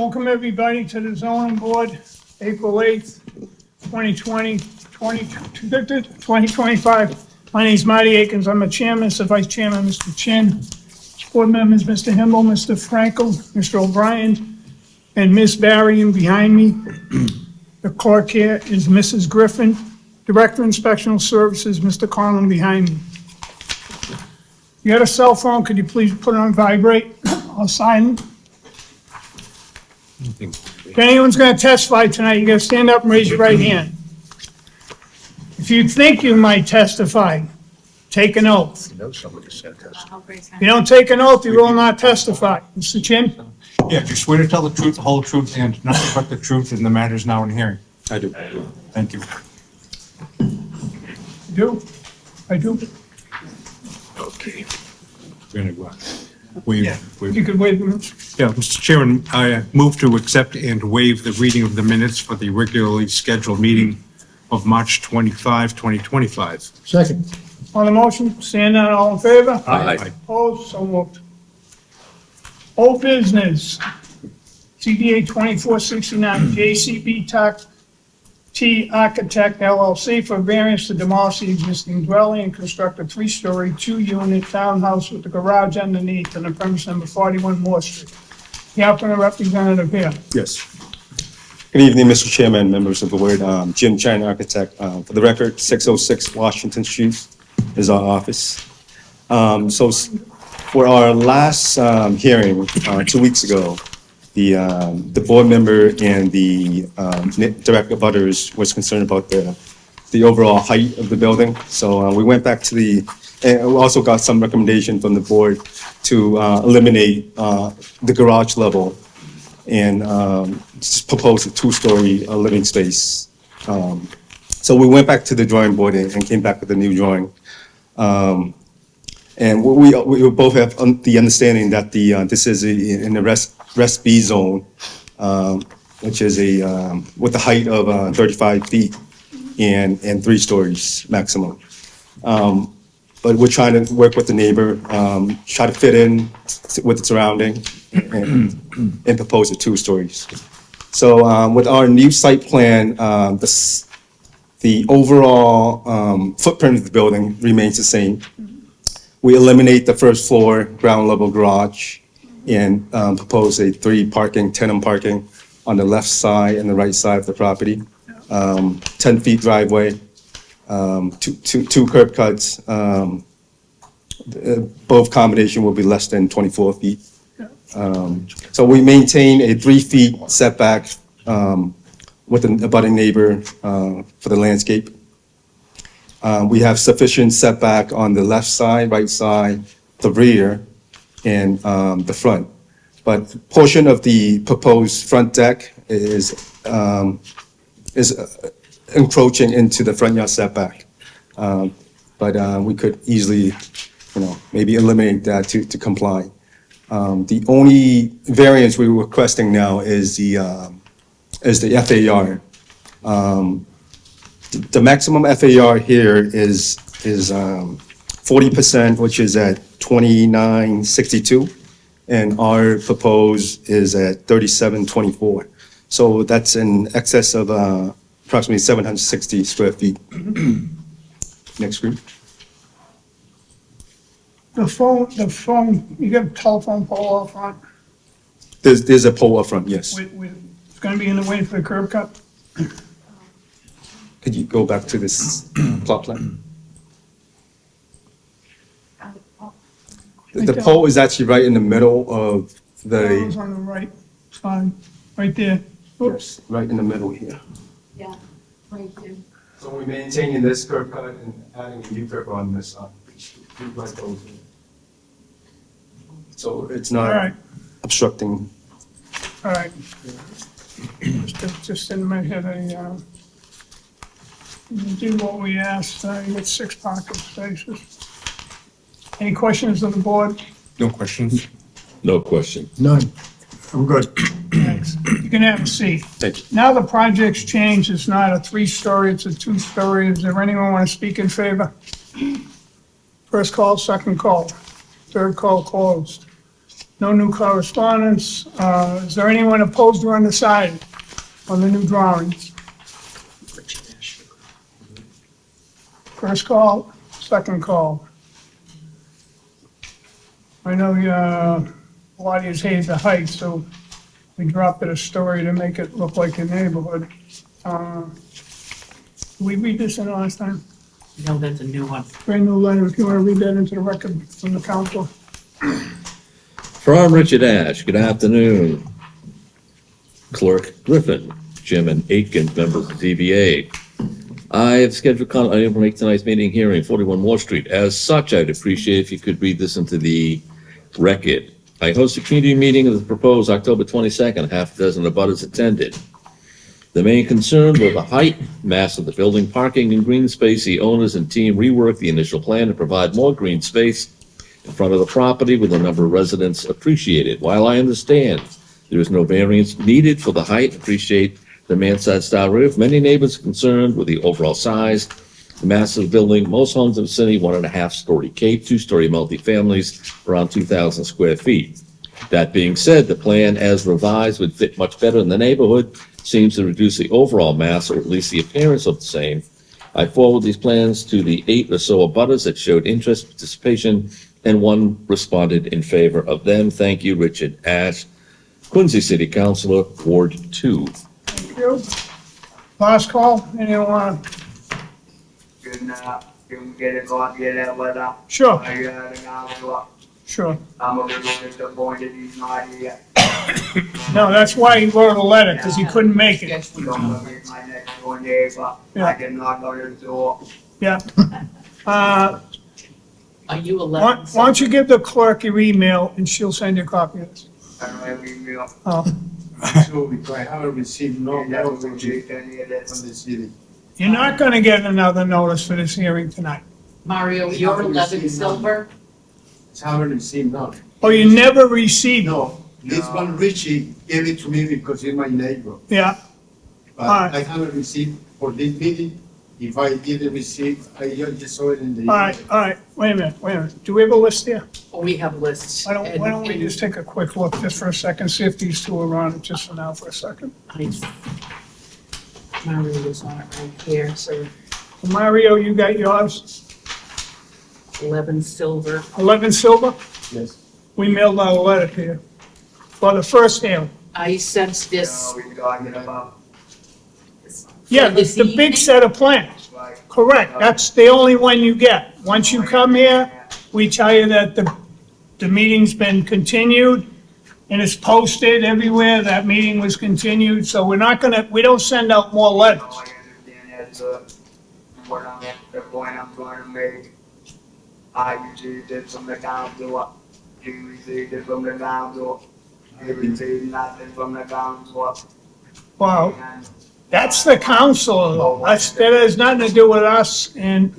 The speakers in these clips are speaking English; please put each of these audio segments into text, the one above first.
Welcome everybody to the zoning board, April 8th, 2025. My name is Marty Akins, I'm the chairman, Mr. Vice Chairman, Mr. Chin. Board members, Mr. Himmel, Mr. Frankel, Mr. O'Brien, and Ms. Barry in behind me. The clerk here is Mrs. Griffin. Director of Inspectional Services, Mr. Conlon behind me. You got a cell phone, could you please put it on vibrate or silent? If anyone's gonna testify tonight, you gotta stand up and raise your right hand. If you think you might testify, take an oath. You know somebody said this. If you don't take an oath, you will not testify. Mr. Chin? Yeah, do you swear to tell the truth, the whole truth, and nothing but the truth in the matters now in hearing? I do. Thank you. I do. I do. Okay. We're gonna go on. We, You could wait a minute. yeah, Mr. Chairman, I move to accept and waive the reading of the minutes for the regularly scheduled meeting of March 25, 2025. Second. On the motion, stand down, all in favor? Aye. Opposed, so moved. Old business, CDA 2469, JCB T Architect LLC for variance to demolish the existing dwelling and construct a 3-story, 2-unit townhouse with a garage underneath on the premise number 41 Moore Street. The applicant representative here. Yes. Good evening, Mr. Chairman, members of the board. Jim Chan, architect. For the record, 606 Washington Street is our office. For our last hearing 2 weeks ago, the board member and the director of butters was concerned about the overall height of the building. So we went back to and we also got some recommendation from the board to eliminate the garage level and just propose a 2-story living space. So we went back to the drawing board and came back with a new drawing. And we both have the understanding that this is in the Rest B zone, which is with a height of 35 feet and 3 stories maximum. But we're trying to work with the neighbor, try to fit in with the surrounding and propose a 2 stories. So with our new site plan, the overall footprint of the building remains the same. We eliminate the first floor ground level garage and propose a 3 tenant parking on the left side and the right side of the property. 10 feet driveway, two curb cuts. Both combination will be less than 24 feet. So we maintain a 3 feet setback with an abutting neighbor for the landscape. We have sufficient setback on the left side, right side, the rear, and the front. But portion of the proposed front deck is encroaching into the front yard setback. But we could easily, maybe eliminate that to comply. The only variance we're requesting now is the FAR. The maximum FAR here is 40%, which is at 2962, and our proposed is at 3724. So that's in excess of approximately 760 square feet. Next group. The phone, you got a telephone pole out front? There's a pole up front, yes. It's gonna be in the way for the curb cut? Could you go back to this plot plan? The pole is actually right in the middle of It's on the right side, right there. Oops. yes, right in the middle here. Yeah, right there. So we're maintaining this curb cut and adding a new curb on this side. So it's All not right, obstructing. all right. Just in my head, you do what we asked, you get 6 parking spaces. Any questions of the board? No questions? No question. None. I'm good. Thanks. You can have a seat. Thank you. Now the project's changed, it's not a 3-story, it's a 2-story. Is there anyone want to speak in favor? First call, second call, third call closed. No new correspondence. Is there anyone opposed or undecided on the new drawings? First call, second call. I know a lot of you hate the height, so we dropped it a story to make it look like a neighborhood. Did we read this in last time? No, that's a new one. Brand new letter, if you want to read that into the record from the council. From Richard Ash, good afternoon. Clerk Griffin, Chairman Aitkins, members of the ZBA. I have scheduled, I will make tonight's meeting hearing, 41 Moore Street. As such, I'd appreciate if you could read this into the record. I hosted a community meeting of the proposed October 22nd, half a dozen abutters attended. The main concern was the height, mass of the building, parking, and green space. The owners and team reworked the initial plan to provide more green space in front of the property with a number of residents appreciated. While I understand there is no variance needed for the height, appreciate the mansard style roof. Many neighbors are concerned with the overall size, the mass of the building. Most homes in the vicinity, 1.5-story cape, 2-story multifamilies, around 2,000 square feet. That being said, the plan as revised would fit much better in the neighborhood, seems to reduce the overall mass, or at least the appearance of the same. I forwarded these plans to the 8 or so abutters that showed interest, participation, and one responded in favor of them. Thank you, Richard Ash, Quincy City Councilor, Ward 2. Thank you. Last call, anyone want to? Can we get a copy of that letter? Sure, I got it now. sure. I'm a little disappointed he's not here. No, that's why he wrote a letter, because he couldn't make it. Don't look at my next door neighbor. Yeah. I can knock on his door. Yeah. Are you Why 11? why don't you give the clerk your email, and she'll send you a copy of this. I don't have email. Oh, So because I haven't received no I never mail from received any of this. the city. you're not gonna get another notice for this hearing tonight. Mario, you're 11 Silver? I haven't received none. Oh, you never received it? No, this one Richie gave it to me because he's my neighbor. Yeah, But Alright. I haven't received for this meeting. If I didn't receive, I just saw it in the. all right, wait a minute. Do we have a list here? Oh, we have lists. Why don't we just take a quick look just for a second, see if these two are on it just for now for a second. Mario was on it right here, so Mario, you got yours? 11 Silver. 11 Silver? Yes. We mailed out a letter to you for the first hearing. I sent this. No, we talking about, Yeah, this it's the big evening? set of plans. like, Correct, that's the only one you get. Once you come here, we tell you that the meeting's been continued, and it's posted everywhere, that meeting was continued, so we don't send out more letters. no, I understand that, sir. The point I'm trying to make. I received it from the council. You received it from the council. You received nothing from the council. Wow, And that's the council, that has nothing to do with us, and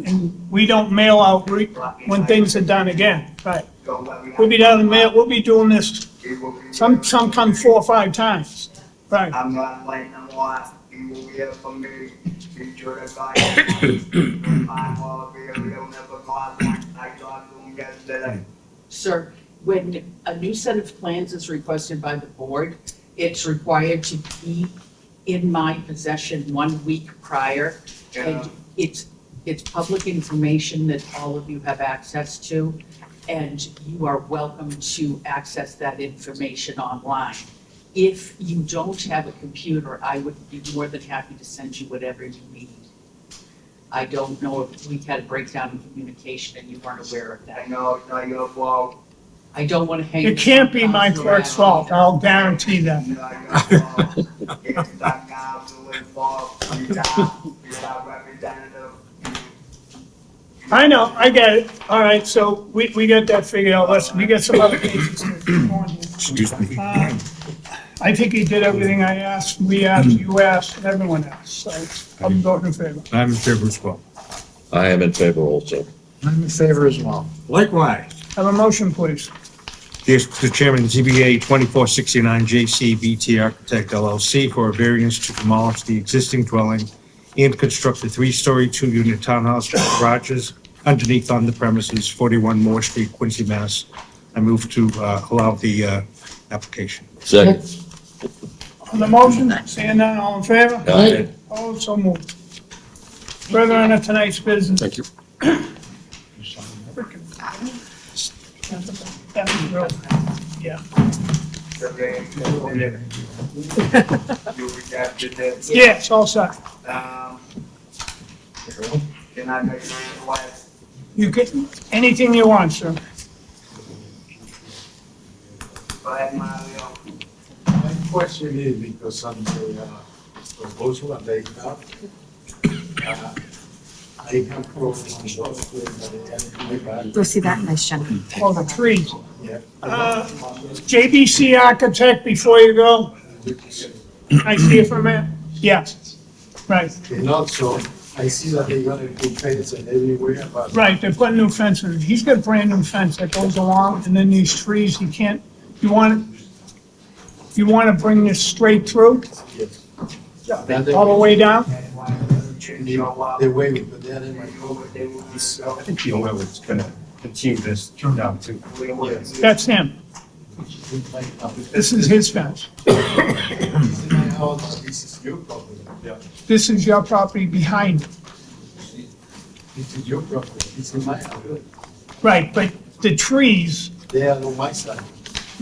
we don't mail out when things are done again, right? don't let me. We'll be down in mail, we'll be doing this, He will be some here. come 4 or 5 times, right? I'm not letting him off. He will be here for me. He should have got it. I'm all here. He'll never got one. I talked to him yesterday. Sir, when a new set of plans is requested by the board, it's required to be in my possession 1 week prior. And it's public information that all of you have access to, and you are welcome to access that information online. If you don't have a computer, I would be more than happy to send you whatever you need. I don't know if we had a breakdown in communication and you weren't aware of I that. know it's not your fault. I don't want to hang. It can't be my clerk's fault, I'll guarantee that. It's not your fault. It's the council's fault. You're not representative. I know, I get it, all right, so we got that figured out, we got some other cases to go on here. Excuse me. I think he did everything I asked, we asked, you asked, and everyone asked, so I'm voting in favor. I'm in favor as well. I am in favor also. I'm in favor as well. Likewise. Have a motion, please. Yes, Mr. Chairman, ZBA 2469 JC BT Architect LLC for a variance to demolish the existing dwelling and construct a 3-story, 2-unit townhouse with garages underneath on the premises, 41 Moore Street, Quincy, Mass. I move to allow the application. Second. On the motion, seeing none, all in favor? Aye. Opposed, so moved. Further on tonight's business. Thank you. That was real, yeah. You rejected it. Yes, all set. Can I make a request? You can, anything you want, sir. Go ahead, Mario. My question is because on the proposal that they have, I have problems with my back. Go see that nice gentleman. Oh, the trees. Yeah. JBC Architect, before you go, I see it from it? Yes. Right, And also, I see that they're gonna do fencing everywhere, but right, they're putting new fences. He's got a brand new fence that goes along, and then these trees, you can't, you want to bring this straight through, all the way down? the way we put that in my program is, I think the owner was gonna continue this down too. That's him. This is his fence. This is my house, this is your property. This is your property behind it. This is your property, this is my house. Right, but the trees, They are on my side.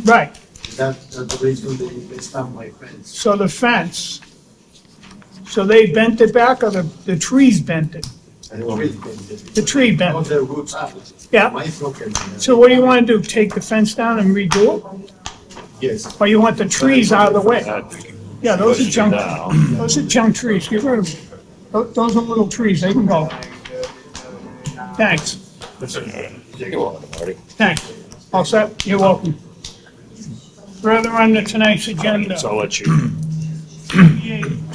right, That's the reason they stamp my fence. so the fence, so they bent it back, or the trees bent it? The tree bent. All the roots out. Yeah. My property. So what do you want to do, take the fence down and redo it? Yes. Or you want the trees out of the way? Yeah, those are junk, those are junk trees, get rid of them. Those are little trees, they can go. Thanks, You're welcome, Marty. thanks. All set, you're welcome. Further on to tonight's agenda. I'll let you.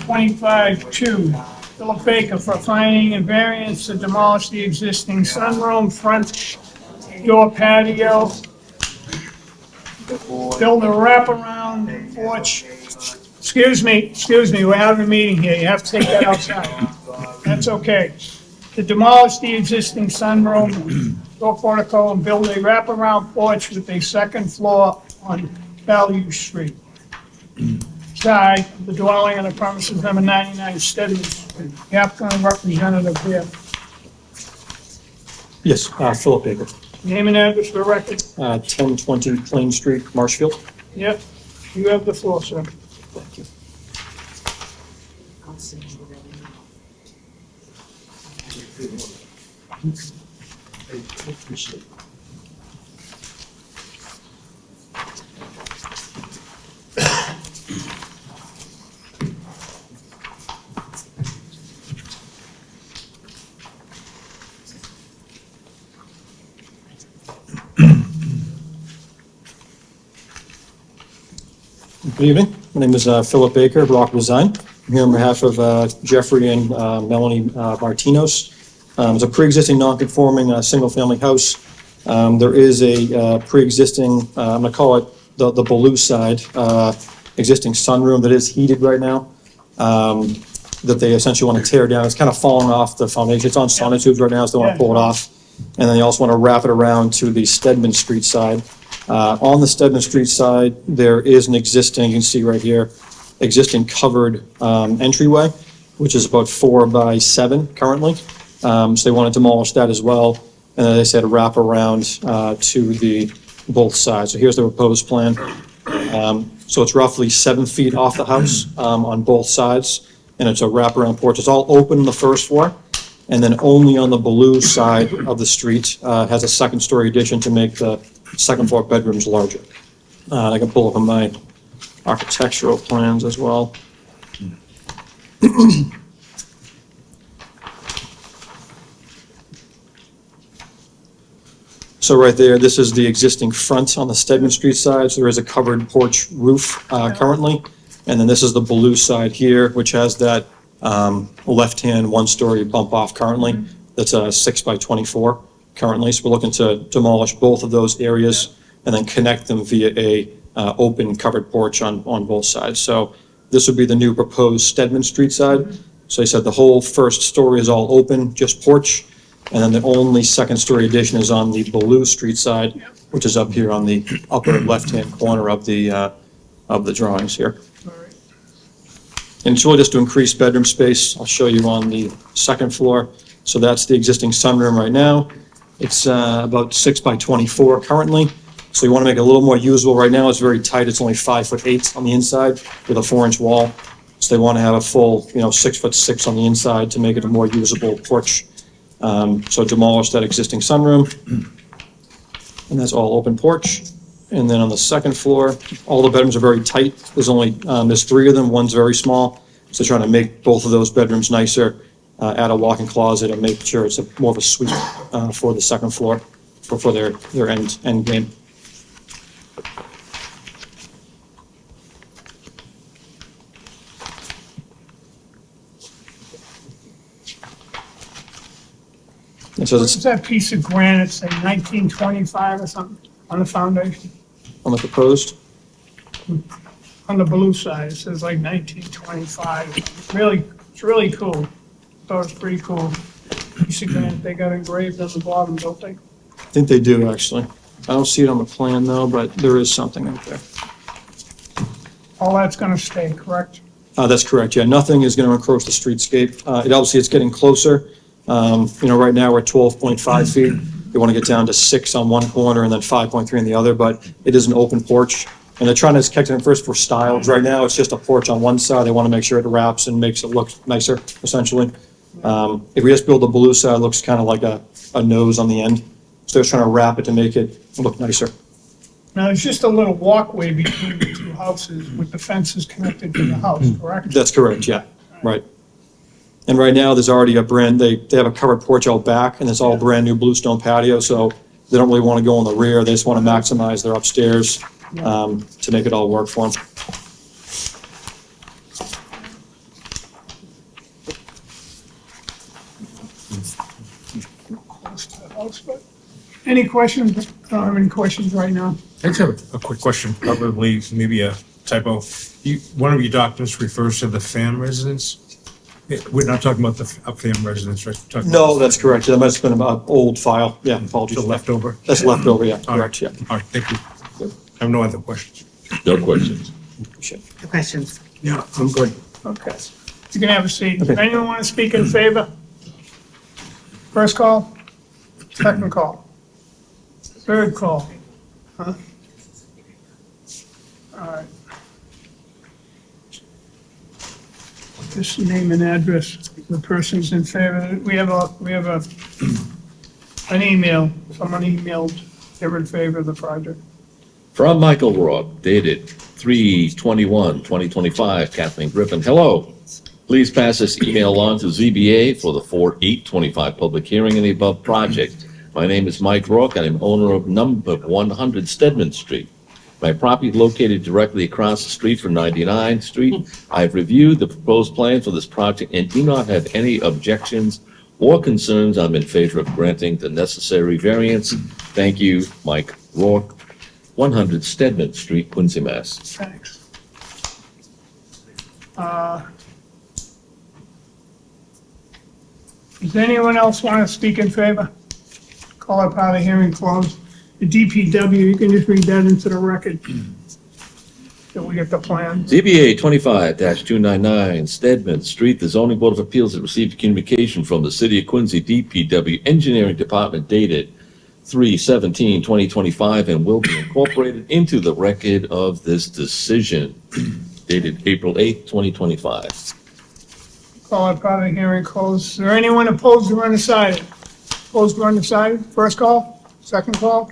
25-2, Philip Baker for finding and variance to demolish the existing sunroom, front door patio, build a wraparound porch. Excuse me, we're having a meeting here, you have to take that outside. That's okay. To demolish the existing sunroom, door portico, and build a wraparound porch with a second floor on Value Street. Side of the dwelling on the premises number 99 Stedman Street. The applicant representative here. Yes, Philip Baker, Name and address for the record. 1020 Plain Street, Marshfield. Yep, you have the floor, sir. Thank you. I'll send you that email. Good evening. My name is Philip Baker, Rock Design. I'm here on behalf of Jeffrey and Melanie Martinos. It's a pre-existing non-conforming single-family house. There is a pre-existing, I'm going to call it the blue side, existing sunroom that is heated right now, that they essentially want to tear down. It's kind of falling off the foundation. It's on sonotubes right now, so they want to pull it off. And then they also want to wrap it around to the Stedman Street side. On the Stedman Street side, there is an existing, you can see right here, existing covered entryway, which is about 4 by 7 currently. So they want to demolish that as well. And then they said wrap around to the both sides. So here's the proposed plan. So it's roughly 7 feet off the house on both sides, and it's a wraparound porch. It's all open on the first floor, and then only on the blue side of the street has a second-story addition to make the second-floor bedrooms larger. I can pull up on my architectural plans as well. So right there, this is the existing front on the Stedman Street side, so there is a covered porch roof currently. And then this is the blue side here, which has that left-hand one-story bump off currently. That's a 6 by 24 currently. So we're looking to demolish both of those areas and then connect them via a open covered porch on both sides. So this would be the new proposed Stedman Street side. So they said the whole first story is all open, just porch. And then the only second-story addition is on the Blue Street side, which is up here on the upper left-hand corner of the drawings here. All right. And it's really just to increase bedroom space. I'll show you on the second floor. So that's the existing sunroom right now. It's about 6 by 24 currently. So you want to make it a little more usable. Right now, it's very tight. It's only 5'8" on the inside with a 4-inch wall. So they want to have a full, 6'6" on the inside to make it a more usable porch. So demolish that existing sunroom. And that's all open porch. And then on the second floor, all the bedrooms are very tight. There's 3 of them, one's very small. So trying to make both of those bedrooms nicer, add a walk-in closet and make sure it's more of a suite for the second floor for their end game. And so What's it's that piece of granite, say 1925 or something, on the foundation? on the proposed. On the blue side, it says like 1925. It's really cool. Thought it was pretty cool. Piece of granite, they got engraved on the bottom, don't they? I think they do, actually. I don't see it on the plan, though, but there is something out there. All that's gonna stay, correct? That's correct, yeah. Nothing is going to encroach the streetscape. Obviously, it's getting closer. Right now, we're at 12.5 feet. You want to get down to 6 on one corner and then 5.3 on the other, but it is an open porch. And they're trying to catch it first for styles. Right now, it's just a porch on one side. They want to make sure it wraps and makes it look nicer, essentially. If we just build the blue side, it looks kind of like a nose on the end. So they're trying to wrap it to make it look nicer. Now, there's just a little walkway between the 2 houses with the fences connected to the house, correct? That's correct, yeah, right. And right now, there's already they have a covered porch out back, and it's all brand-new bluestone patio, so they don't really want to go in the rear. They just want to maximize their upstairs to make it all work for them. Close to the house, but any questions? I don't have any questions right now. I just have a quick question, probably maybe a typo. One of your documents refers to the Pham residence. We're not talking about the Pham residence, right? We're talking No, that's correct. That must have been an old file. Yeah, apologies. about the leftover. That's leftover, yeah, All right. correct, yeah. All right, thank you. I have no other questions. No questions. Appreciate it. No questions. Yeah, I'm good. Okay. You can have a seat. Does Okay. anyone want to speak in favor? First call? Second call? Third call? Huh? All right. Just name and address, the person's in favor. We have an email, someone emailed, they're in favor of the project. From Michael Rock, dated 3/21/2025, Kathleen Griffin. Hello. Please pass this email on to ZBA for the 4/8/25 public hearing in the above project. My name is Mike Rock, and I'm owner of number 100 Stedman Street. My property is located directly across the street from 99th Street. I've reviewed the proposed plan for this project and do not have any objections or concerns. I'm in favor of granting the necessary variance. Thank you, Mike Rourke, 100 Stedman Street, Quincy, Mass. Thanks. Does anyone else want to speak in favor? Call up out of hearing closed. The DPW, you can just read that into the record. So we get the plan. ZBA 25-299 Stedman Street, the zoning board of appeals has received communication from the city of Quincy DPW Engineering Department dated 3/17/2025 and will be incorporated into the record of this decision dated April 8th, 2025. Call up out of hearing closed. Is there anyone opposed or undecided? Opposed or undecided? First call? Second call?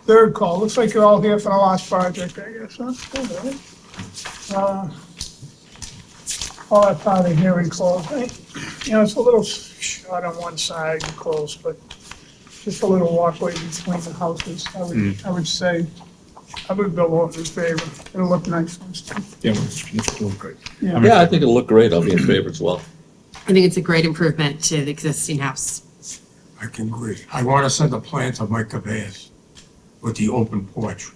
Third call? Looks like you're all here for the last project, I guess, huh? Good, all right. Call up out of hearing closed. It's a little short on one side and close, but just a little walkway between the houses, I would say. I would go vote in favor. It'll look nice. Yeah, it's doing great. Yeah, I think it'll look great. I'll be in favor as well. I think it's a great improvement to the existing house. I can agree. I want to send a plan to Mike Cabeas with the open porch.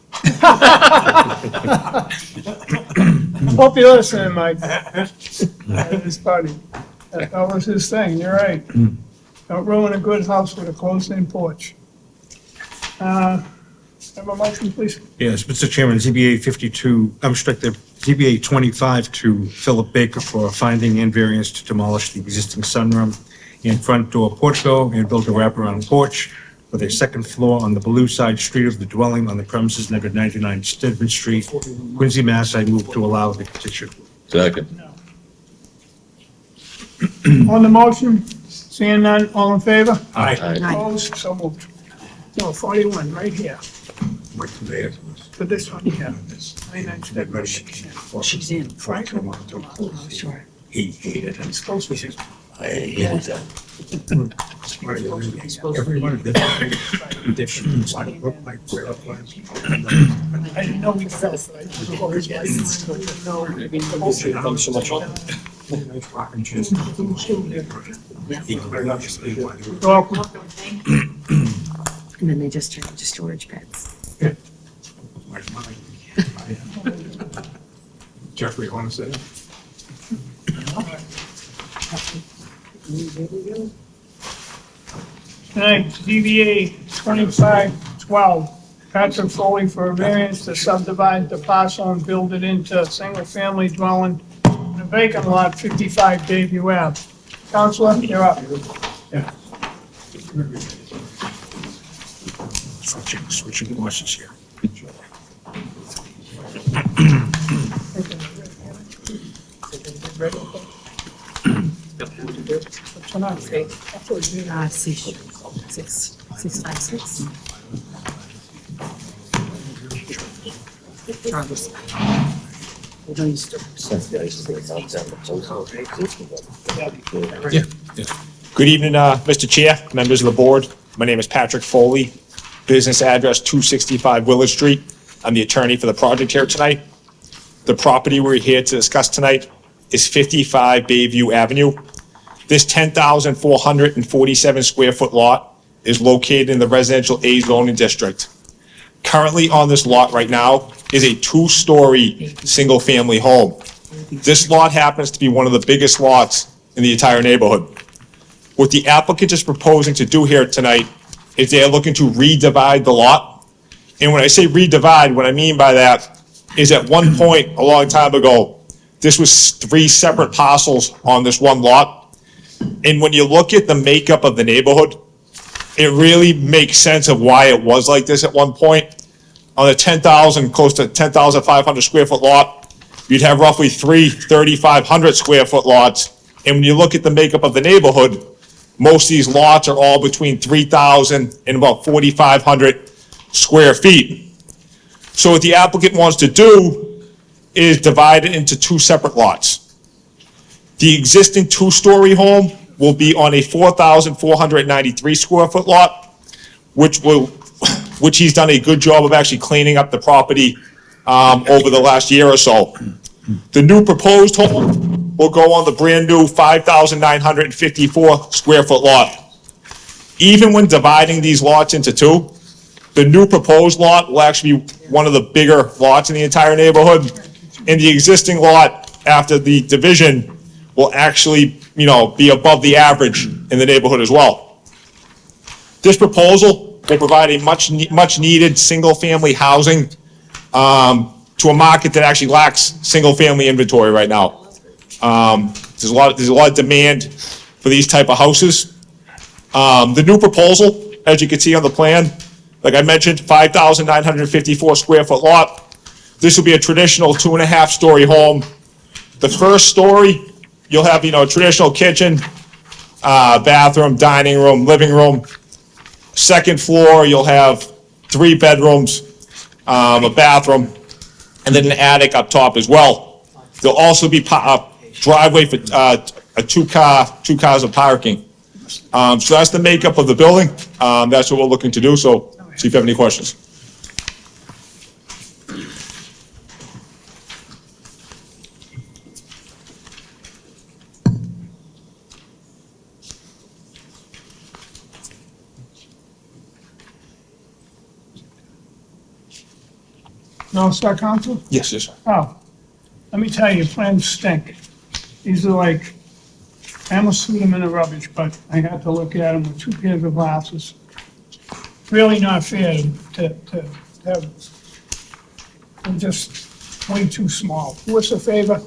Hope you're listening, Mike. That is funny. That was his thing, you're right. Don't ruin a good house with a closed-in porch. Have a motion, please? Yes, Mr. Chairman, ZBA 52, I'm the ZBA 25 to Philip Baker for a finding and variance to demolish the existing sunroom and front door portico and build a wraparound porch with a second floor on the blue side street of the dwelling on the premises numbered 99 Stedman Street, Quincy, Mass. I move to allow the petition. Second. On the motion, seeing none, all in favor? Aye. Opposed, so moved. No, 41, right here, Mike Cabeas. for this one here. 99 Stedman. She's in. Frank, Oh, sure. He hated it. it's supposed to be. I hated that. Everyone did different, like, look like where it was. I didn't know we felt. I just always guessed. Thank you so much. Rocking chest. He cleared up his sleeve. Welcome. And then they just turn into storage beds. Like mine. Jeffrey, want to say it? Tonight, ZBA 2512, Patrick Foley for a variance to subdivide the parcel and build it into a single-family dwelling in a vacant lot, 55 Bayview Ave. Counselor, you're up. Switching horses here. Six, five, six. Charles. Good evening, Mr. Chair, members of the board. My name is Patrick Foley, business address 265 Willard Street. I'm the attorney for the project here tonight. The property we're here to discuss tonight is 55 Bayview Avenue. This 10,447 square foot lot is located in the residential A zoning district. Currently on this lot right now is a two-story, single-family home. This lot happens to be one of the biggest lots in the entire neighborhood. What the applicant is proposing to do here tonight is they are looking to redivide the lot. And when I say redivide, what I mean by that is at one point, a long time ago, this was 3 separate parcels on this one lot. And when you look at the makeup of the neighborhood, it really makes sense of why it was like this at one point. On a 10,000, close to 10,500 square foot lot, you'd have roughly 3 3,500 square foot lots. And when you look at the makeup of the neighborhood, most of these lots are all between 3,000 and about 4,500 square feet. So what the applicant wants to do is divide it into 2 separate lots. The existing 2-story home will be on a 4,493 square foot lot, which he's done a good job of actually cleaning up the property over the last year or so. The new proposed home will go on the brand-new 5,954 square foot lot. Even when dividing these lots into 2, the new proposed lot will actually be one of the bigger lots in the entire neighborhood. And the existing lot, after the division, will actually, be above the average in the neighborhood as well. This proposal will provide a much needed single-family housing to a market that actually lacks single-family inventory right now. There's a lot of demand for these type of houses. The new proposal, as you can see on the plan, like I mentioned, 5,954 square foot lot. This will be a traditional 2.5-story home. The first story, you'll have, a traditional kitchen, bathroom, dining room, living room. Second floor, you'll have 3 bedrooms, a bathroom, and then an attic up top as well. There'll also be a driveway for two cars of parking. So that's the makeup of the building. That's what we're looking to do. So see if you have any questions. No, sir, counsel? Yes, yes, sir. Oh, let me tell you, plans stink. These are like, I almost threw them in the rubbish, but I had to look at them with 2 pairs of glasses. Really not fair to they're just way too small. Do us a favor,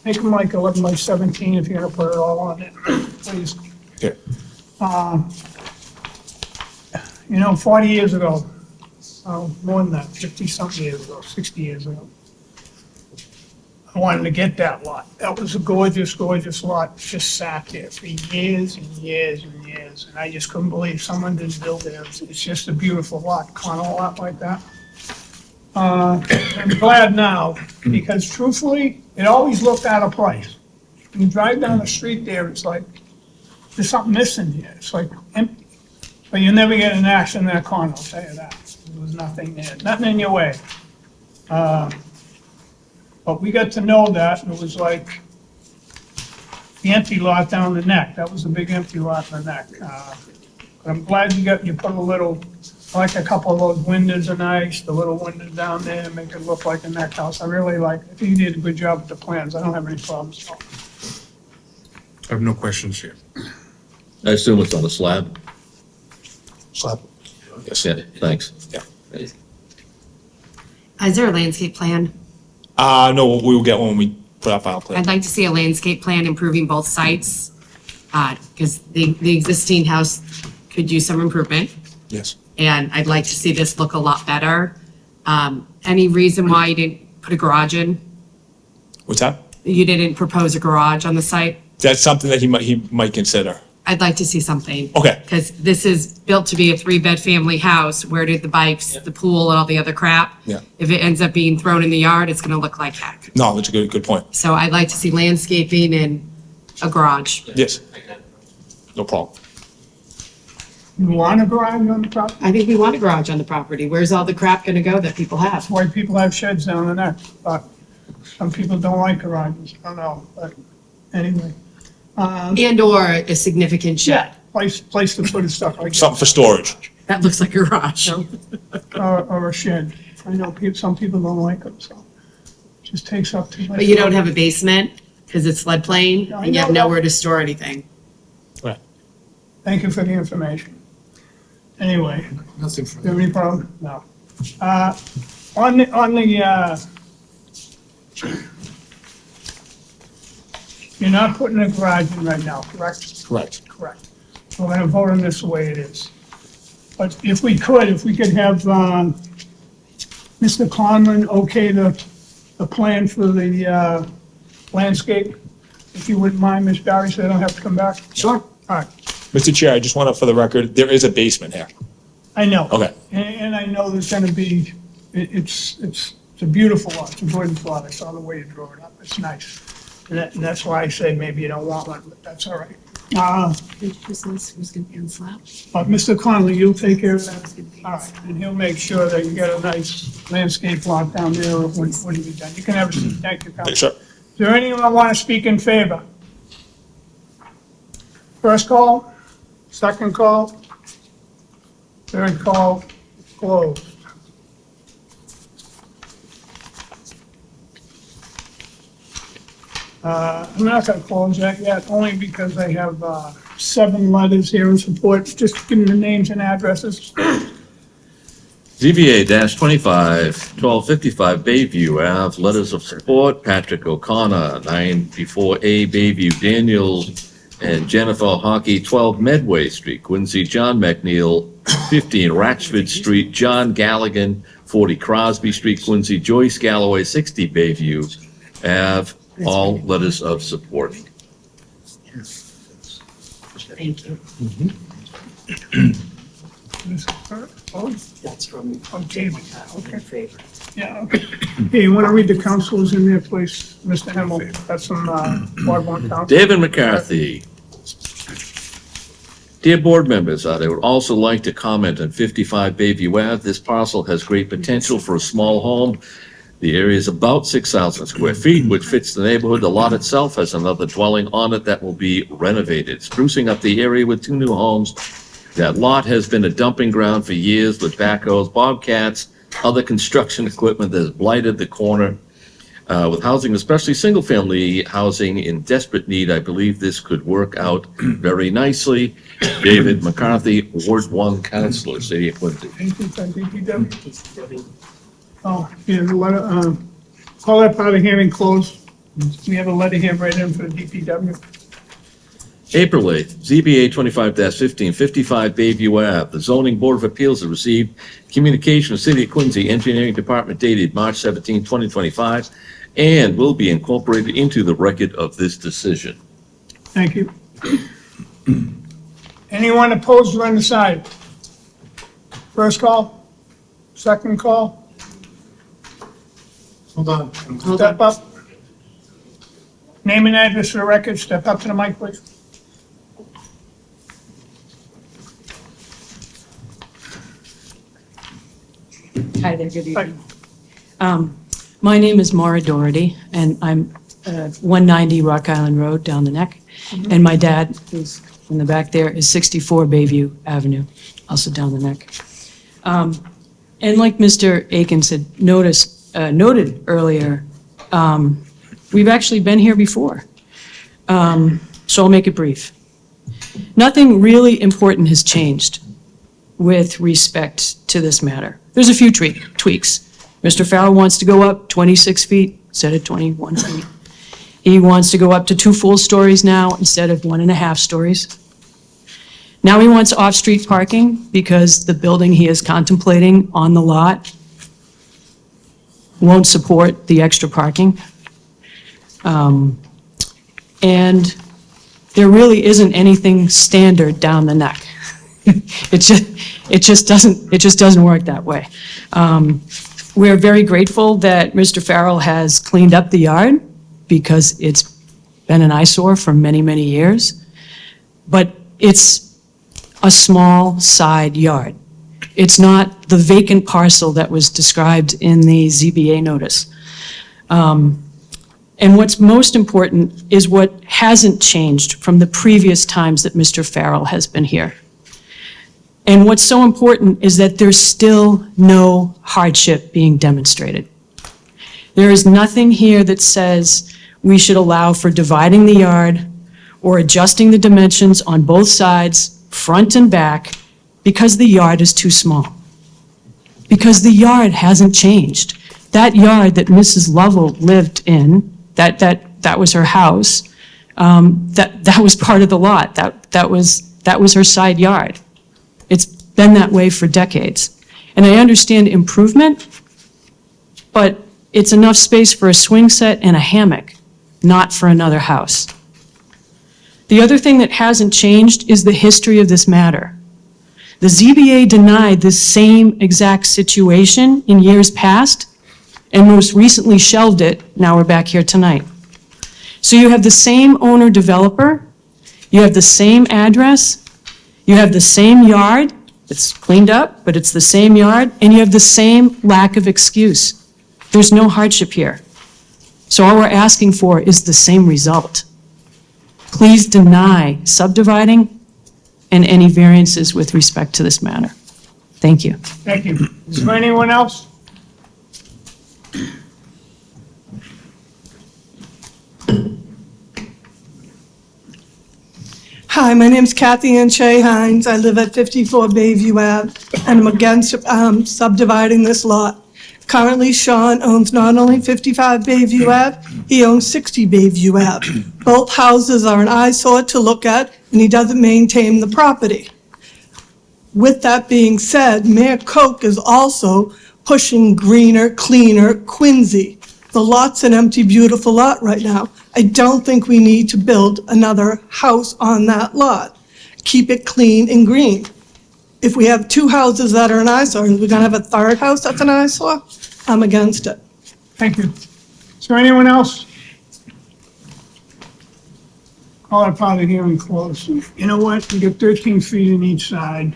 make them like 11 by 17 if you're gonna put it all on it, please. Okay. You know, 40 years ago, more than that, 50-something years ago, 60 years ago, I wanted to get that lot. That was a gorgeous, gorgeous lot, just sat there for years and years and years, and I just couldn't believe someone didn't build it. It's just a beautiful lot, corner lot like that. I'm glad now, because truthfully, it always looked out of place. When you drive down the street there, it's like, there's something missing here. It's like empty. But you never get an action in that corner, I'll tell you that. There was nothing there, nothing in your way. But we got to know that, and it was like the empty lot down the neck. That was a big empty lot in the neck. But I'm glad you put a little, I like a couple of those windows are nice, the little windows down there, make it look like a neck house. I really like, I think you did a good job with the plans. I don't have any problems. I have no questions here. I assume it's on a slab? Slab. Yes. Yeah, thanks. Yeah. Is there a landscape plan? No, we will get one when we put our final plan. I'd like to see a landscape plan improving both sites, because the existing house could use some improvement, Yes. and I'd like to see this look a lot better. Any reason why you didn't put a garage in? What's that? You didn't propose a garage on the site? That's something that he might consider. I'd like to see something. Okay. Because this is built to be a 3-bed family house. Where did the bikes, the pool, and all the other crap? Yeah. If it ends up being thrown in the yard, it's gonna look like heck. No, that's a good point. So I'd like to see landscaping and a garage. Yes. No problem. You want a garage on the property? I think we want a garage on the property. Where's all the crap gonna go that people have? That's why people have sheds down the neck, but some people don't like garages, I don't know, but anyway. And/or a significant shed. Place to put his stuff, like Something for storage. That looks like a garage. or a shed. I know some people don't like them, so just takes up too much. But you don't have a basement because it's floodplain No, I and you have know that. nowhere to store anything. Right. Thank you for the information. Anyway, Nothing for do you have any problem? No. On the, you're not putting a garage in right now, correct? Correct. Correct. We're gonna vote on this the way it is. But if we could have, Mr. Conlon okay the plan for the, landscape, if you wouldn't mind, Ms. Barry, so they don't have to come back? Sure. All right, Mr. Chair, I just want to, for the record, there is a basement here. I know. Okay. And I know there's gonna be, it's a beautiful lot, it's a gorgeous lot, I saw the way you drew it up, it's nice. And that's why I say maybe you don't want one, but that's all right. Who's gonna be on slab? But Mr. Conley, you'll take care of that? All right, and he'll make sure that you get a nice landscape lot down there when you're done. You can have a seat, thank you, Council. Sure. Is there anyone want to speak in favor? First call, second call, third call, closed. I'm not gonna close that yet, only because I have 7 letters here in support. Just give me the names and addresses. ZBA-25, 1255 Bayview Ave, letters of support, Patrick O'Connor, 94A Bayview Daniels, and Jennifer Hockey, 12 Medway Street, Quincy, John McNeil, 15 Ratchford Street, John Galligan, 40 Crosby Street, Quincy, Joyce Galloway, 60 Bayview Ave, all letters of support. Thank you. That's from Okay, in favor. yeah, okay. Hey, you want to read the councilors in there, please? Mr. Himmel, that's some Ward 1 council. David McCarthy. Dear board members, I would also like to comment on 55 Bayview Ave. This parcel has great potential for a small home. The area is about 6,000 square feet, which fits the neighborhood. The lot itself has another dwelling on it that will be renovated, sprucing up the area with 2 new homes. That lot has been a dumping ground for years with backhoes, bobcats, other construction equipment that has blighted the corner. With housing, especially single-family housing in desperate need, I believe this could work out very nicely. David McCarthy, Ward 1 Councilor, City of Quincy. Anything from DPW? Oh, yeah, the letter, call that part of the hearing closed. We have a letter here right in for the DPW. April 8th, ZBA 25-15, 55 Bayview Ave. The Zoning Board of Appeals has received communication of City of Quincy Engineering Department dated March 17, 2025, and will be incorporated into the record of this decision. Thank you. Anyone opposed or undecided? First call? Second call? Hold on. Step up. Name and address for the record. Step up to the mic, please. Hi there, good evening. My name is Maura Doherty, and I'm 190 Rock Island Road down the neck. And my dad, who's in the back there, is 64 Bayview Avenue, also down the neck. And like Mr. Akins had noted earlier, we've actually been here before. So I'll make it brief. Nothing really important has changed with respect to this matter. There's a few tweaks. Mr. Farrell wants to go up 26 feet instead of 21 feet. He wants to go up to 2 full stories now instead of 1.5 stories. Now he wants off-street parking because the building he is contemplating on the lot won't support the extra parking. And there really isn't anything standard down the neck. It just doesn't work that way. We're very grateful that Mr. Farrell has cleaned up the yard because it's been an eyesore for many, many years. But it's a small side yard. It's not the vacant parcel that was described in the ZBA notice. And what's most important is what hasn't changed from the previous times that Mr. Farrell has been here. And what's so important is that there's still no hardship being demonstrated. There is nothing here that says we should allow for dividing the yard or adjusting the dimensions on both sides, front and back, because the yard is too small. Because the yard hasn't changed. That yard that Mrs. Lovell lived in, that was her house, that was part of the lot. That was her side yard. It's been that way for decades. And I understand improvement, but it's enough space for a swing set and a hammock, not for another house. The other thing that hasn't changed is the history of this matter. The ZBA denied this same exact situation in years past, and most recently shelved it. Now we're back here tonight. So you have the same owner-developer, you have the same address, you have the same yard, it's cleaned up, but it's the same yard, and you have the same lack of excuse. There's no hardship here. So all we're asking for is the same result. Please deny subdividing and any variances with respect to this matter. Thank you. Thank you. Is there anyone else? Hi, my name's Kathy Ann Shea Hines. I live at 54 Bayview Ave, and I'm against subdividing this lot. Currently, Sean owns not only 55 Bayview Ave, he owns 60 Bayview Ave. Both houses are an eyesore to look at, and he doesn't maintain the property. With that being said, Mayor Koch is also pushing greener, cleaner Quincy. The lot's an empty, beautiful lot right now. I don't think we need to build another house on that lot. Keep it clean and green. If we have 2 houses that are an eyesore, and we're gonna have a 3rd house that's an eyesore, I'm against it. Thank you. Is there anyone else? Call that part of the hearing closed. You know what? You get 13 feet in each side.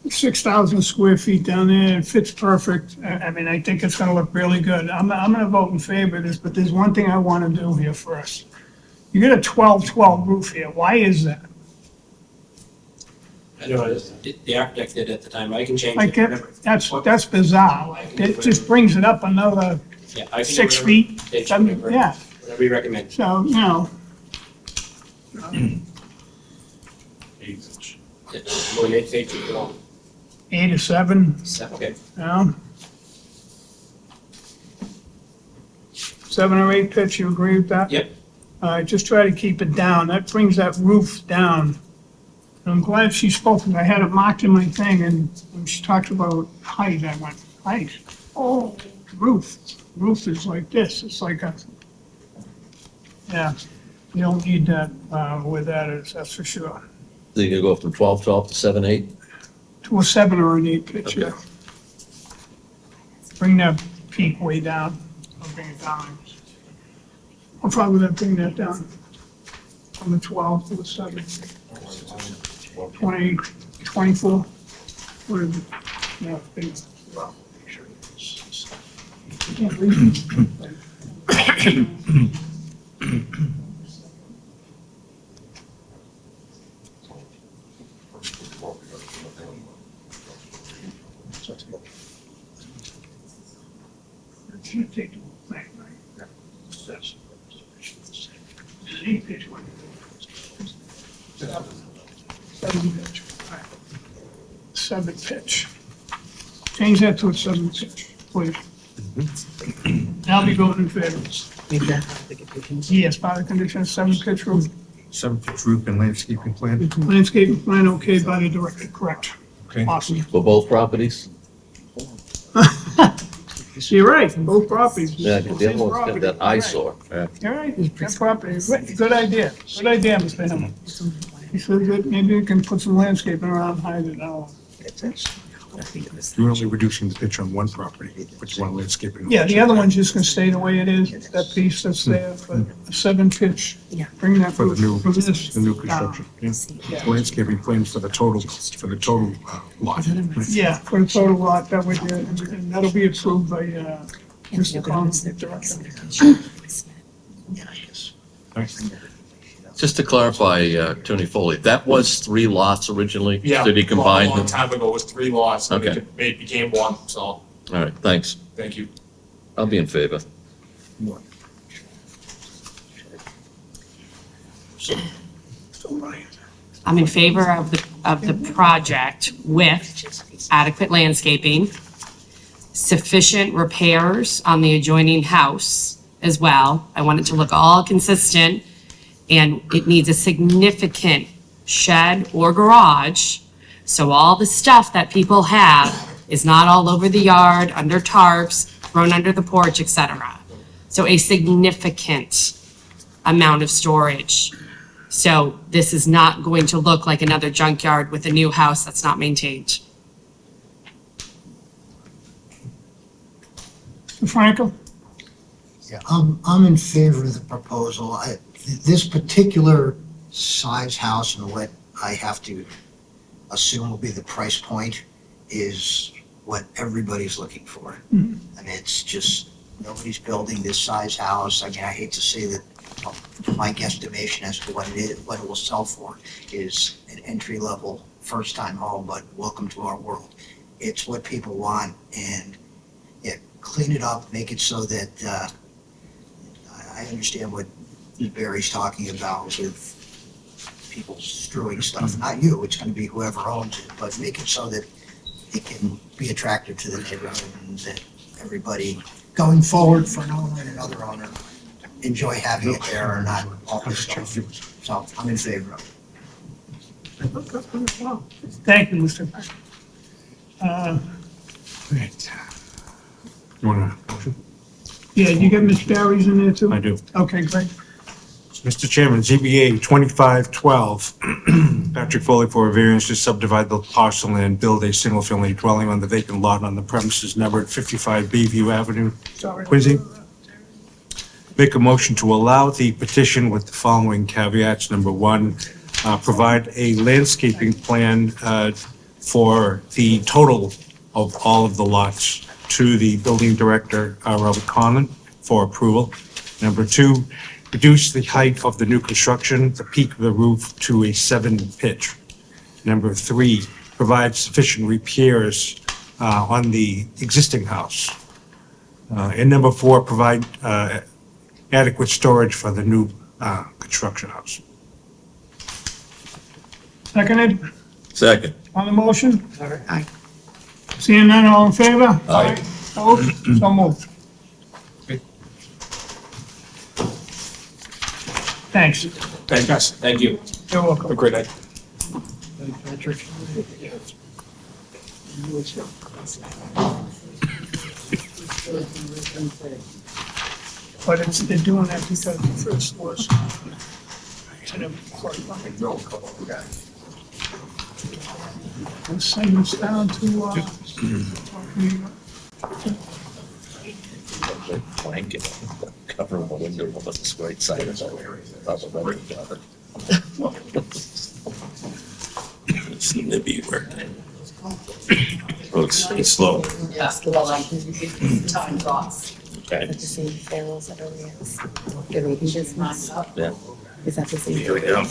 6,000 square feet down there, it fits perfect. I mean, I think it's gonna look really good. I'm gonna vote in favor of this, but there's one thing I wanna do here first. You get a 12-12 roof here, why is that? I know the architect did at the time, I can change Like, it. that's bizarre. It just brings it up another Yeah, I can do 6 whatever feet, takes 7, whatever- yeah. Whatever you recommend. So, you know, What do you think you want? 8 or 7, Okay. you know? 7 or 8 pitch, you agree with that? Yep. Just try to keep it down. That brings that roof down. And I'm glad she spoke, because I had it marked in my thing, and when she talked about height, I went, height? Oh, roof. Roof is like this. It's like a, yeah, you don't need that where that is, that's for sure. So you can go from 12 to 7/8? To a 7 or an 8 pitch, yeah. Bring that peak way down. I'll bring it down. I'll probably gonna bring that down from the 12 to the 7. 20, 24. What is it? Yeah, big. Well, I can't read it. Should take the whole thing, right? That's- It's an 8 pitch one. 7 pitch. All right. 7 pitch. Change that to a 7 pitch, please. I'll be voting in favor. Yes, part of the condition, 7 pitch roof. 7-pitch roof and landscaping plan. Landscaping plan okay by the director, correct. Okay. Awesome. For both properties? You're right, both properties. Yeah, 'cause the other one's got that eyesore. You're right, that property, good idea, Mr. Himmel. He said that maybe you can put some landscaping around, hide it out. You're only reducing the pitch on one property, but you want landscaping. Yeah, the other one's just gonna stay the way it is, that piece that's there, but a 7 pitch, bring that For the new, from this the new down. construction, yeah. Landscaping plan for the total lot. Yeah, for the total lot, that would, and that'll be approved by, Mr. Collins, the director. Just to clarify, Tony Foley, that was 3 lots originally? Yeah. Did he combine A long them? time ago, it was 3 lots, and Okay. it became 1, so, All right, thanks. thank you. I'll be in favor. I'm in favor of the project with adequate landscaping, sufficient repairs on the adjoining house as well. I want it to look all consistent, and it needs a significant shed or garage, so all the stuff that people have is not all over the yard, under tarps, thrown under the porch, etc. So a significant amount of storage. So this is not going to look like another junkyard with a new house that's not maintained. Mr. Franco? Yeah, I'm in favor of the proposal. This particular size house and what I have to assume will be the price point is what everybody's looking for. I mean, it's just, nobody's building this size house. I mean, I hate to say that my guesstimation as to what it is, what it will sell for is an entry-level, first-time home, but welcome to our world. It's what people want, and yeah, clean it up, make it so that, I understand what Barry's talking about with people strewing stuff, not you, it's gonna be whoever owns it, but make it so that it can be attractive to the neighborhood and that everybody going forward for an owner and another owner enjoy having it there or not all this stuff. So I'm in favor of it. Thank you, Mr. Franco. You want a motion? Yeah, you got Ms. Barry's in there too? I do. Okay, great. Mr. Chairman, ZBA 2512, Patrick Foley for a variance to subdivide the parcel and build a single-family dwelling on the vacant lot on the premises numbered 55 Bayview Avenue, Sorry. Quincy. Make a motion to allow the petition with the following caveats. Number 1, provide a landscaping plan for the total of all of the lots to the building director, Robert Conlon, for approval. Number 2, reduce the height of the new construction, the peak of the roof, to a 7 pitch. Number 3, provide sufficient repairs on the existing house. And number 4, provide adequate storage for the new construction house. Seconded Second. on the motion? Aye. Seeing none, all in favor? Aye. Opposed? So moved. Thanks. Thanks, guys. Thank you. You're welcome. Have a great night. But they're doing that because the first was. Let's send this down to, Blanket covering the window on the right side of the It's the nibby work. Oh, it's slow. Yeah, well, I can get time off. Okay. The same ferals that are the rabies business. Yeah. Is that the same? Here we go.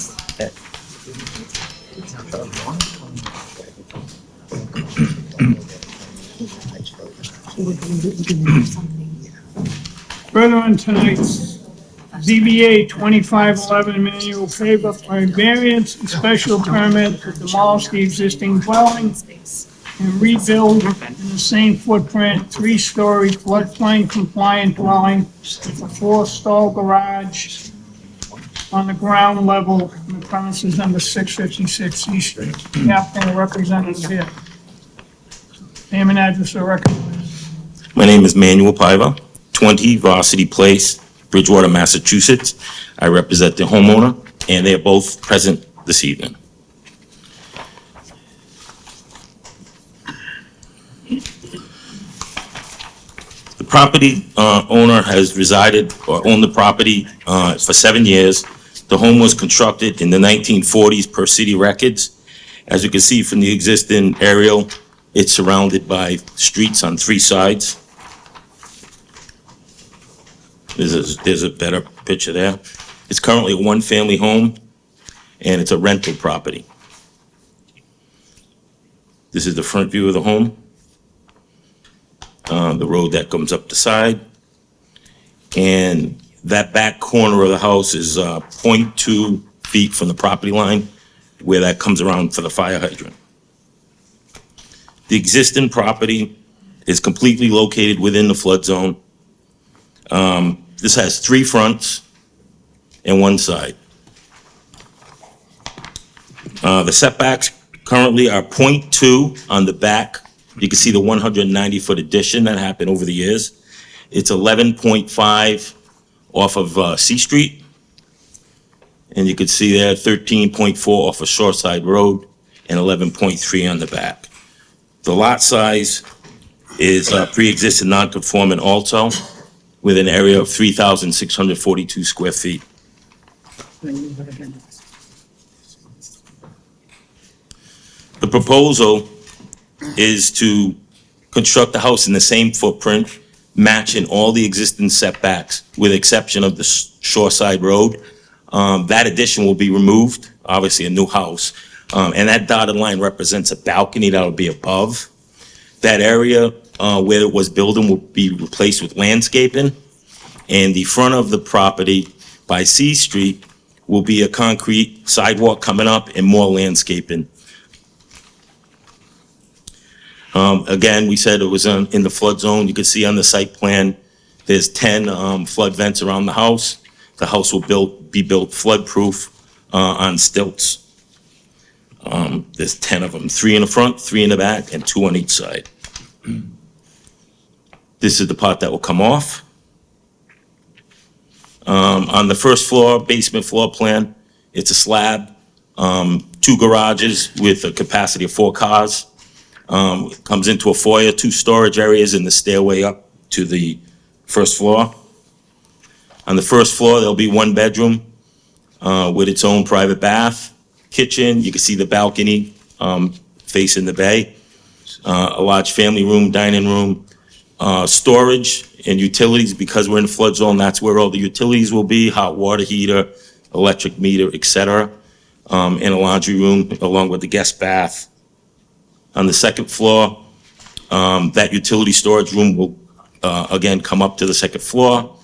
further on tonight's ZBA 2511 manual favor by variance and special permit to demolish the existing dwelling and rebuild in the same footprint, 3-story floodplain compliant dwelling with a 4-stall garage on the ground level in the premises number 656 East Street. The applicant representative here. Name and address for record. My name is Manuel Paiva, 20 Varsity Place, Bridgewater, Massachusetts. I represent the homeowner, and they are both present this evening. The property owner has resided or owned the property for 7 years. The home was constructed in the 1940s per city records. As you can see from the existing aerial, it's surrounded by streets on 3 sides. There's a better picture there. It's currently a 1-family home, and it's a rental property. This is the front view of the home. The road that comes up the side. And that back corner of the house is 0.2 feet from the property line, where that comes around for the fire hydrant. The existing property is completely located within the flood zone. This has 3 fronts and 1 side. The setbacks currently are 0.2 on the back. You can see the 190-foot addition that happened over the years. It's 11.5 off of C Street. And you can see there 13.4 off of Shoreside Road and 11.3 on the back. The lot size is pre-existing non-conforming also, with an area of 3,642 square feet. The proposal is to construct the house in the same footprint, matching all the existing setbacks, with exception of the Shoreside Road. That addition will be removed, obviously a new house, and that dotted line represents a balcony that will be above. That area where it was building will be replaced with landscaping, and the front of the property by C Street will be a concrete sidewalk coming up and more landscaping. Again, we said it was in the flood zone. You can see on the site plan, there's 10 flood vents around the house. The house will be built flood-proof on stilts. There's 10 of them, 3 in the front, 3 in the back, and 2 on each side. This is the part that will come off. On the first floor, basement floor plan, it's a slab, 2 garages with a capacity of 4 cars. It comes into a foyer, 2 storage areas, and the stairway up to the first floor. On the first floor, there'll be 1 bedroom with its own private bath, kitchen. You can see the balcony facing the bay. A large family room, dining room, storage and utilities. Because we're in the flood zone, that's where all the utilities will be: hot water heater, electric meter, etc. And a laundry room along with the guest bath. On the second floor, that utility storage room will again, come up to the second floor.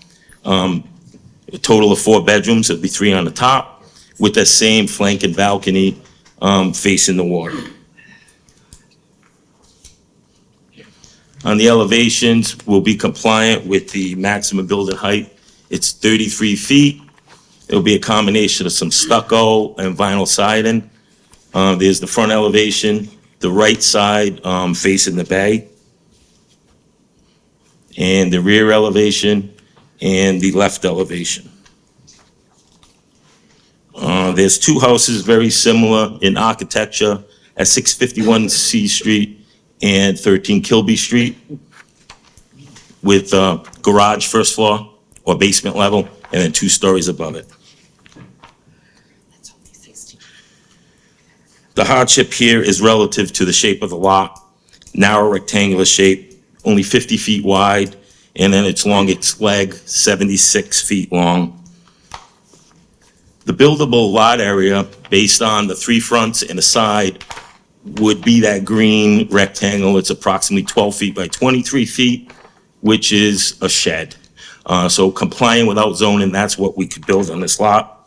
A total of 4 bedrooms, it'll be 3 on the top, with that same flanking balcony facing the water. On the elevations, we'll be compliant with the maximum building height. It's 33 feet. It'll be a combination of some stucco and vinyl siding. There's the front elevation, the right side facing the bay, and the rear elevation, and the left elevation. There's 2 houses very similar in architecture at 651 C Street and 13 Kilby Street, with garage first floor or basement level, and then 2 stories above it. The hardship here is relative to the shape of the lot, narrow rectangular shape, only 50 feet wide, and then its longest leg, 76 feet long. The buildable lot area, based on the 3 fronts and a side, would be that green rectangle. It's approximately 12 feet by 23 feet, which is a shed. So complying without zoning, that's what we could build on this lot.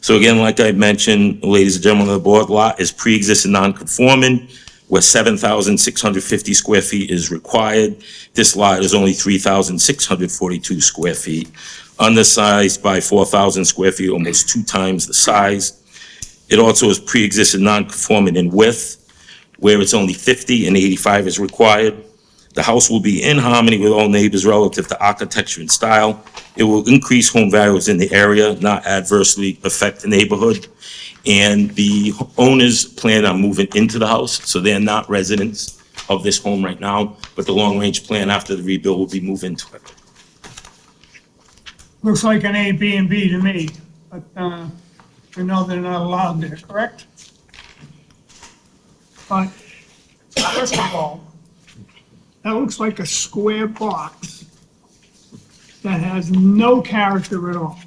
So again, like I mentioned, ladies and gentlemen of the board, lot is pre-existing non-conforming, where 7,650 square feet is required. This lot is only 3,642 square feet, undersized by 4,000 square feet, almost 2 times the size. It also is pre-existing non-conforming in width, where it's only 50 and 85 is required. The house will be in harmony with all neighbors relative to architecture and style. It will increase home values in the area, not adversely affect the neighborhood. And the owners plan on moving into the house, so they're not residents of this home right now, but the long-range plan after the rebuild will be moved into it. Looks like an A, B, and B to me, but we know they're not allowed there, correct? But first of all, that looks like a square box that has no character at all.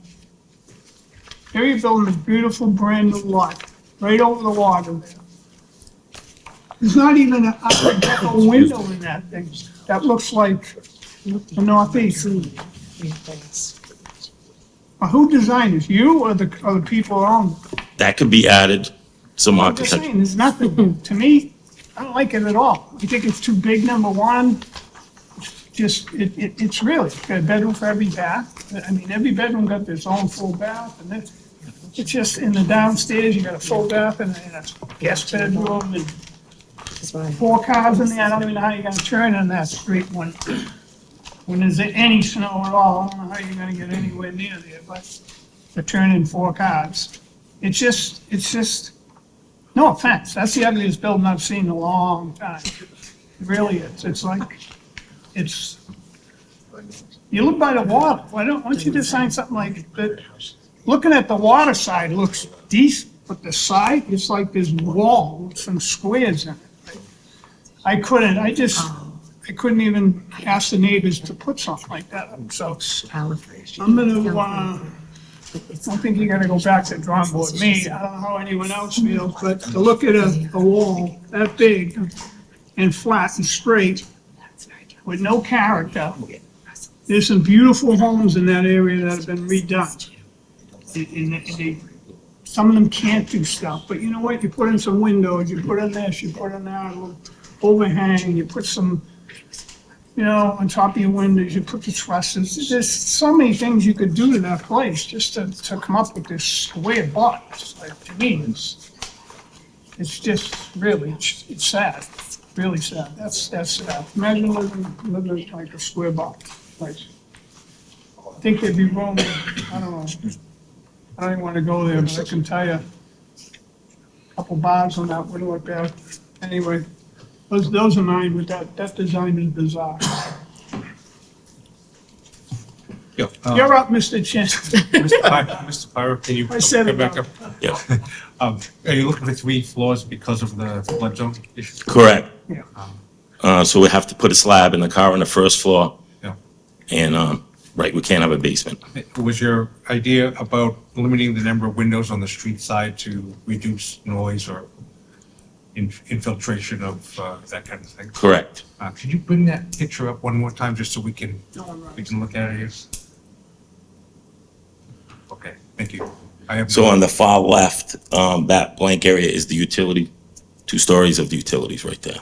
Here you're building a beautiful brand new lot, right over the water there. There's not even a window in that thing. That looks like the northeast. Who designed this, you or the people who own it? That could be added, some I'm just architecture. saying, there's nothing, to me, I don't like it at all. I think it's too big, number one. Just, it's really, got a bedroom for every bath. I mean, every bedroom got its own full bath, and it's just in the downstairs, you got a full bath and a guest bedroom and 4 cars in there. I don't even know how you're gonna turn in that street when there's any snow at all. I don't know how you're gonna get anywhere near there, but to turn in 4 cars. It's just, no offense, that's the ugliest building I've seen in a long time. It really is. It's like, you live by the water. Why don't you design something like that? Looking at the water side looks decent, but the side, it's like this wall with some squares in it. I couldn't even ask the neighbors to put something like that up, so I'm gonna, I don't think you gotta go back to the drawing board. Me, I don't know how anyone else feels, but to look at a wall that big and flat and straight with no character, there's some beautiful homes in that area that have been redone. Some of them can't do stuff, but you know what? You put in some windows, you put in this, you put in that, a little overhang, you put some, on top of your windows, you put the trusses. There's so many things you could do to that place just to come up with this square box. Like, to me, it's just really, it's sad, really sad. That's sad. Imagine living like a square box place. I think there'd be room, I don't know. I don't even want to go there, I'm sick and tired. Couple bars on that wouldn't look bad. Anyway, those are mine, but that design is bizarre. Yeah, You're up, Mr. Chen. Mr. Pyro, can you I said come it back now. up? Yeah, Are you looking for 3 floors because of the flood zone issue? correct. Yeah. So we have to put a slab in the car on the first floor. Yeah. And, right, we can't have a basement. Was your idea about limiting the number of windows on the street side to reduce noise or? infiltration of that kind of thing. Correct. Could you bring that picture up one more time, just so we can look at it here? Okay, thank you. I have So on the far left, that blank area is the utility, 2 stories of the utilities right there.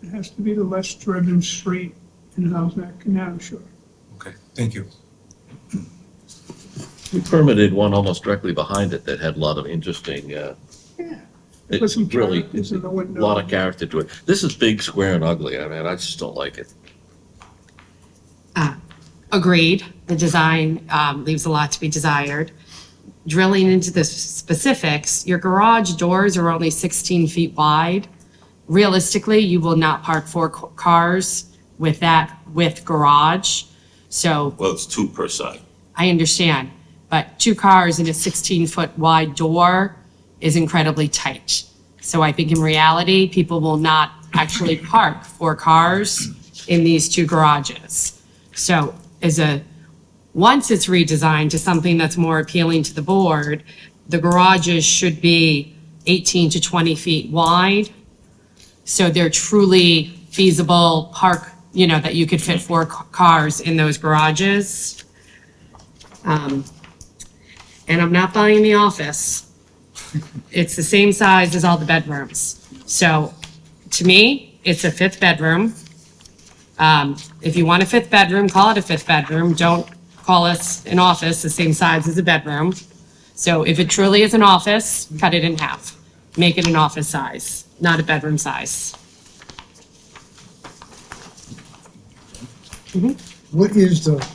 It has to be the less driven street in Houseneck Canal, sure. Okay, thank you. We permitted one almost directly behind it that had a lot of interesting, Yeah. it's Put some really, characters in the a window. lot of character to it. This is big, square, and ugly. I mean, I just don't like it. Agreed. The design leaves a lot to be desired. Drilling into the specifics, your garage doors are only 16 feet wide. Realistically, you will not park 4 cars with that width garage. So Well, it's 2 per side. I understand, but 2 cars in a 16-foot wide door is incredibly tight. So I think in reality, people will not actually park 4 cars in these 2 garages. So once it's redesigned to something that's more appealing to the board, the garages should be 18 to 20 feet wide. So they're truly feasible that you could fit 4 cars in those garages. And I'm not buying the office. It's the same size as all the bedrooms. So to me, it's a 5th bedroom. If you want a 5th bedroom, call it a 5th bedroom. Don't call us an office the same size as a bedroom. So if it truly is an office, cut it in half. Make it an office size, not a bedroom size. What is the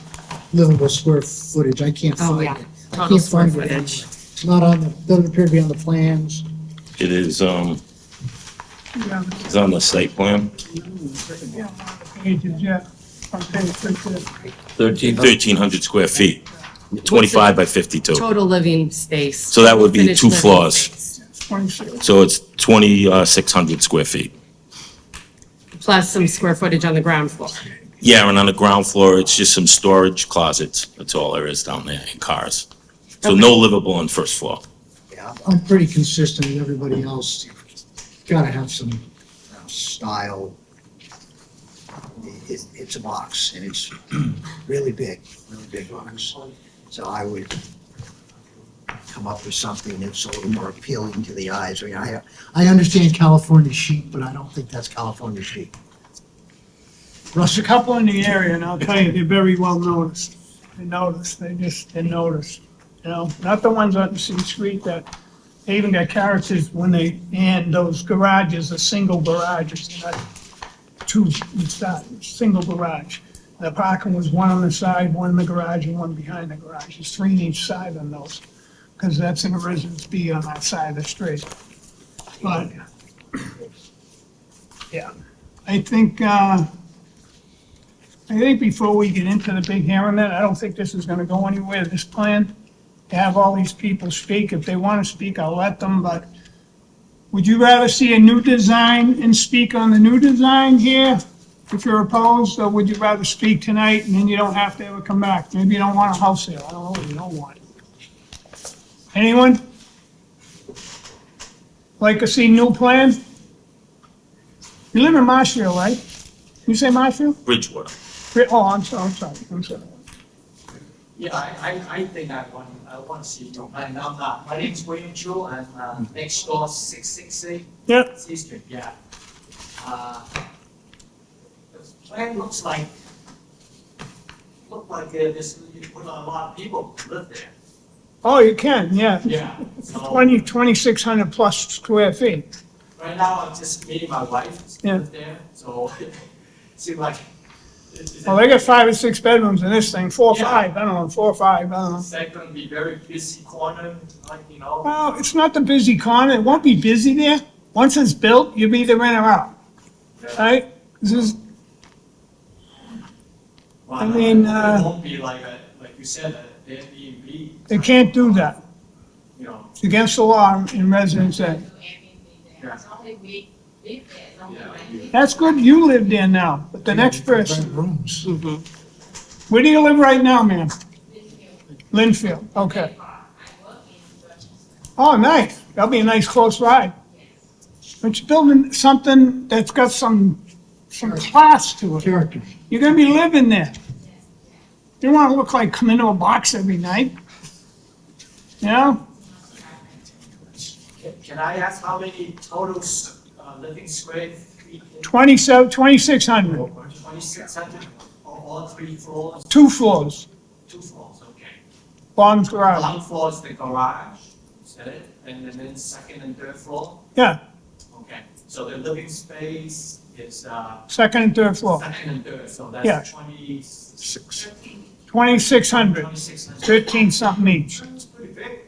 livable square footage? I can't Oh, find yeah. it. I Total can't square find it anywhere. footage. It's not doesn't appear to be on the plans. It is, Yeah, it's on the site plan, yeah, pages, yeah. Front page, right there. 1,300 square feet, 25 by 52. Total living space. So that would be Finished 2 living floors. space. 26. So it's 2,600 square feet. Plus some square footage on the ground floor. Yeah, and on the ground floor, it's just some storage closets. That's all there is down there, and cars. So no livable on first floor. Yeah, I'm pretty consistent with everybody else. You've gotta have some style. It's a box, and it's really big box. So I would come up with something that's a little more appealing to the eyes. I mean, I understand California chic, but I don't think that's California chic. There's a couple in the area, and I'll tell you, they're very well noticed. They're noticed, they're noticed. Not the ones on C Street that, they even got characters and those garages are single garages, not 2 inside, single garage. The parking was 1 on the side, 1 in the garage, and 1 behind the garage. There's 3 on each side on those, because that's in a Residence B on that side of the street. But, yeah, I think before we get into the big hearing then, I don't think this is gonna go anywhere, this plan, to have all these people speak. If they wanna speak, I'll let them, but would you rather see a new design and speak on the new design here, if you're opposed, or would you rather speak tonight and then you don't have to ever come back? Maybe you don't want a house sale, I don't know, you don't want it. Anyone? Like to see new plan? You live in Marshfield, right? You say Marshfield? Bridgewater. Oh, I'm sorry. Yeah, I think I want to see your plan. My name's William Chu, and next door 660 Yep. C Street, yeah. The plan looks like this, you put a lot of people live there. Oh, you can, yeah. Yeah. So 2,600 plus square feet. right now, I'm just meeting my wife, Yeah. live there, so it seems like. Well, they got 5 or 6 bedrooms in this thing, 4 or Yeah. 5, I don't know, 4 or 5, I don't know. Is that gonna be very busy corner, like. Well, it's not the busy corner, it won't be busy there. Once it's built, you'll be either in or out, right? This is, I mean, It won't be like you said, an Airbnb, they can't do that. you know. It's against the law in Residence A. Yeah. That's good, you live there now, but the next person. Rooms. Where do you live right now, ma'am? Linfield, okay. Oh, nice, that'll be a nice close ride. But you're building something that's got some class to it. Character. You're gonna be living there. You don't wanna look like come into a box every night. You know? Can I ask how many total living square feet? 2,600, 2,600 or all 3 floors? 2 floors, 2 floors, okay. bottom garage. One floor is the garage, is that it? And then second and third floor? Yeah, Okay. So the living space is second and third floor. second and third, so Yeah. that's 26. 2,600, 2,600. 13 something each. It's pretty big,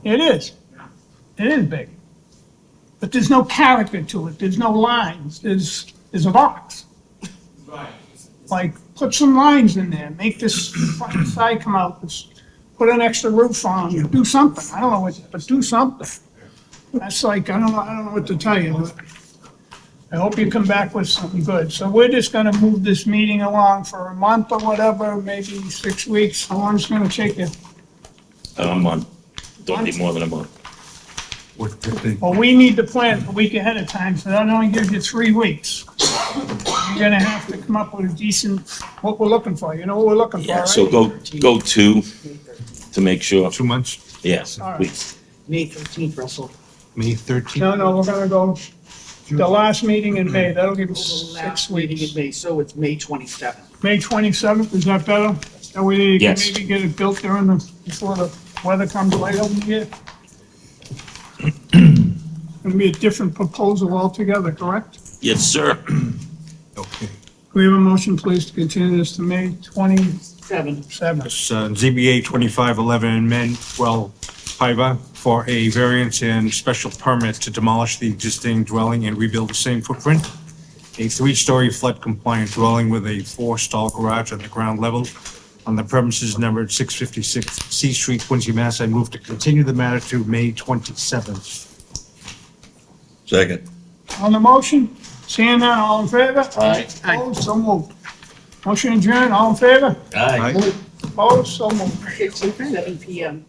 yeah. It is. It is big. But there's no character to it. There's no lines. There's a box. Right. Like, put some lines in there. Make this front side come out. Just put an extra roof on. Do something. I don't know what, but do something. That's like, I don't know what to tell you. But I hope you come back with something good. So we're just gonna move this meeting along for a month or whatever, maybe 6 weeks. How long is it gonna take you? A month. Don't need more than a month. Well, we need to plan a week ahead of time, so that only gives you 3 weeks. You're gonna have to come up with a decent, what we're looking for, you know what we're looking for, Yeah, right? so go 2 to make sure. 2 months, Yes, All right. please. May 13th, Russell. May 13th. No, we're gonna go, the last meeting in May, that'll give us The 6 last meeting in weeks. May, so it's May 27th. May 27th, is that better? That way you can Yes. maybe get it built before the weather comes later in the year? It'll be a different proposal altogether, correct? Yes, sir. Okay. We have a motion, please, to continue this to May 27th. It's ZBA 2511 and Men, well, Piva, for a variance and special permit to demolish the existing dwelling and rebuild the same footprint. A 3-story flood compliant dwelling with a 4-stall garage on the ground level on the premises numbered 656 C Street, Quincy, Mass. I move to continue the matter to May 27th. Second. On the motion, seeing none, all in favor? Aye. Opposed, so moved. Motion adjourned, all in favor? Aye. Opposed, so moved. It's 7 PM.